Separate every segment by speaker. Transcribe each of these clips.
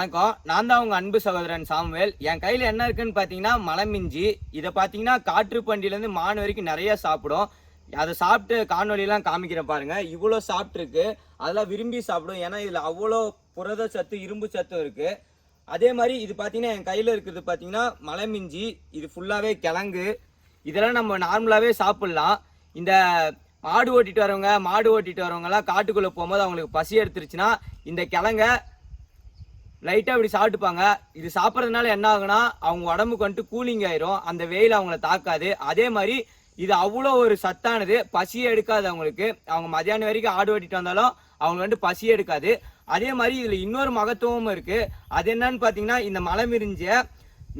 Speaker 1: வணக்கம். நான் தான் உங்க அன்பு சகோதரன் சாமுவேல். என் கையில என்ன இருக்குன்னு பாத்தீங்கன்னா மலைமிஞ்சி. இதை பாத்தீங்கன்னா காற்று பண்டியிலேருந்து மான் வரைக்கும் நிறைய சாப்பிடும். அதை சாப்பிட்டு காணொலியெல்லாம் காமிக்கிறேன் பாருங்க. இவ்வளோ சாப்பிட்ருக்கு. அதெல்லாம் விரும்பி சாப்பிடும். ஏன்னா இதுல அவ்வளோ புரத சத்து இரும்பு சத்தும் இருக்கு. அதே மாதிரி இது பாத்தீங்கன்னா என் கையில இருக்கிறது பாத்தீங்கன்னா மலைமிஞ்சி. இது ஃபுல்லாவே கிழங்கு. இதெல்லாம் நம்ம நார்மலாவே சாப்பிடலாம். இந்த மாடு ஓட்டிட்டு வரவங்க எல்லாம் காட்டுக்குள்ள போகும்போது அவங்களுக்கு பசி எடுத்துருச்சுன்னா இந்த கிழங்க லைட்டாக இப்படி சாப்பிட்டுப்பாங்க. இது சாப்பிட்றதுனால என்ன ஆகுனா அவங்க உடம்புக்கு வந்துட்டு கூலிங் ஆயிரும். அந்த வெயில் அவங்கள தாக்காது. அதே மாதிரி இது அவ்வளோ ஒரு சத்தானது. பசியே எடுக்காது அவங்களுக்கு. அவங்க மதியானம் வரைக்கும் ஆடு ஓட்டிட்டு வந்தாலும் அவங்க வந்துட்டு பசியே எடுக்காது. அதே மாதிரி இதில் இன்னொரு மகத்துவமும் இருக்கு. அது என்னன்னு பார்த்தீங்கன்னா இந்த மலைமிரிஞ்ச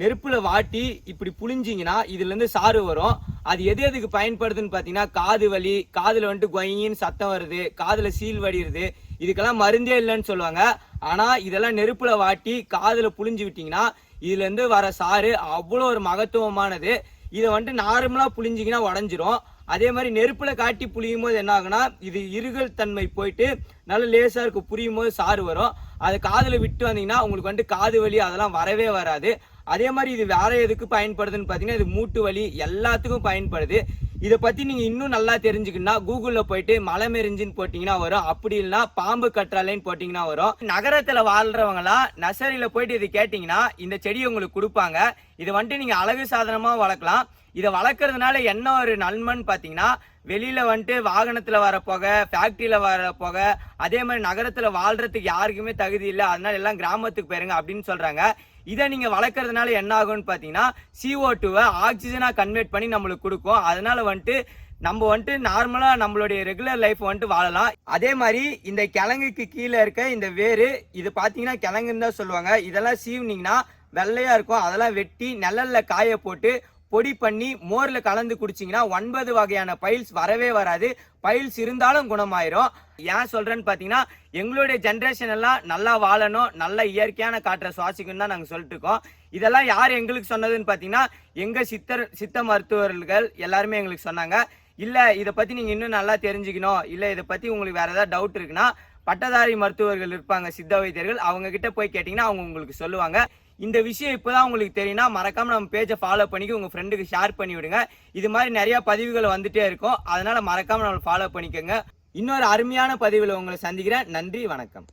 Speaker 1: நெருப்புல வாட்டி இப்படி புளிஞ்சிங்கன்னா இதுல இருந்து சாறு வரும். அது எதுக்கு பயன்படுதுன்னு பாத்தீங்கன்னா காது வலி, காதுல வந்துட்டு கொயின்னு சத்தம் வருது, காதுல சீல் வடிடுது, இதுக்கெல்லாம் மருந்தே இல்லைன்னு சொல்லுவாங்க. ஆனா இதெல்லாம் நெருப்புல வாட்டி காதுல புளிஞ்சு விட்டீங்கன்னா இதுல இருந்து வர சாறு அவ்வளோ ஒரு மகத்துவமானது. இதை வந்துட்டு நார்மலா புளிஞ்சிங்கன்னா உடஞ்சிரும். அதே மாதிரி நெருப்புல காட்டி புளியும் போது என்ன ஆகுனா இது இருகல் தன்மை போயிட்டு நல்ல லேசா இருக்கு. புரியும் போது சாறு வரும். அதை காதுல விட்டு வந்தீங்கன்னா உங்களுக்கு வந்துட்டு காது வலி அதெல்லாம் வரவே வராது. அதே மாதிரி இது வேற எதுக்கு பயன்படுதுன்னு பாத்தீங்கன்னா இது மூட்டு வலி எல்லாத்துக்கும் பயன்படுது. இதை பத்தி நீங்க இன்னும் நல்லா தெரிஞ்சுக்கணும்னா கூகுள்ல போயிட்டு மலைமிரிஞ்சின்னு போட்டீங்கன்னா வரும். அப்படி இல்லைன்னா பாம்பு கற்றாழைன்னு போட்டீங்கன்னா வரும். நகரத்துல வாழ்றவங்க எல்லாம் நர்சரியில போயிட்டு இது கேட்டீங்கன்னா இந்த செடியை உங்களுக்கு கொடுப்பாங்க. இதை வந்துட்டு நீங்க அழகு சாதனமா வளர்க்கலாம். இதை வளர்க்கறதுனால என்ன ஒரு நன்மைன்னு பாத்தீங்கன்னா வெளியில வந்துட்டு வாகனத்துல வர புகை, ஃபேக்டரியில வர புகை, அதே மாதிரி நகரத்துல வாழ்றதுக்கு யாருக்குமே தகுதி இல்லை. அதனால எல்லாம் கிராமத்துக்கு போயிருங்க அப்படின்னு சொல்றாங்க. இதை நீங்க வளர்க்கறதுனால என்ன ஆகும்னு பாத்தீங்கன்னா CO2 ஆக்சிஜனா கன்வெர்ட் பண்ணி நம்மளுக்கு கொடுக்கும். அதனால வந்துட்டு நம்ம வந்துட்டு நார்மலா நம்மளுடைய ரெகுலர் லைஃப் வந்துட்டு வாழலாம். அதே மாதிரி இந்த கிழங்குக்கு கீழே இருக்க இந்த வேறு இது பாத்தீங்கன்னா கிழங்குன்னு தான் சொல்லுவாங்க. இதெல்லாம் சீவுனீங்கன்னா வெள்ளையா இருக்கும். அதெல்லாம் வெட்டி நிழல்ல காய போட்டு பொடி பண்ணி மோர்ல கலந்து குடிச்சிங்கன்னா 9 வகையான பைல்ஸ் வரவே வராது. பைல்ஸ் இருந்தாலும் குணமாயிரும். ஏன் சொல்றேன்னு பாத்தீங்கன்னா எங்களுடைய ஜென்ரேஷன் எல்லாம் நல்லா வாழணும், நல்ல இயற்கையான காற்றை சுவாசிக்கணும் தான் நாங்க சொல்லிட்டு இருக்கோம். இதெல்லாம் யார் எங்களுக்கு சொன்னதுன்னு பாத்தீங்கன்னா எங்க சித்த மருத்துவர்கள் எல்லாருமே எங்களுக்கு சொன்னாங்க. இல்ல இதை பத்தி நீங்க இன்னும் நல்லா தெரிஞ்சுக்கணும், இல்ல இதை பத்தி உங்களுக்கு வேற ஏதாவது டவுட் இருக்குன்னா பட்டதாரி மருத்துவர்கள் இருப்பாங்க, சித்த வைத்தியர்கள். அவங்க கிட்ட போய் கேட்டீங்கன்னா அவங்க உங்களுக்கு சொல்லுவாங்க. இந்த விஷயம் இப்போதான் உங்களுக்கு தெரியும்னா மறக்காம நம்ம பேஜை ஃபாலோ பண்ணி உங்க ஃப்ரெண்டுக்கு ஷேர் பண்ணி விடுங்க. இது மாதிரி நிறைய பதிவுகள் வந்துட்டே இருக்கும். அதனால மறக்காம நம்ம ஃபாலோ பண்ணிக்கோங்க. இன்னொரு அருமையான பதிவில் உங்களை சந்திக்கிறேன். நன்றி, வணக்கம்.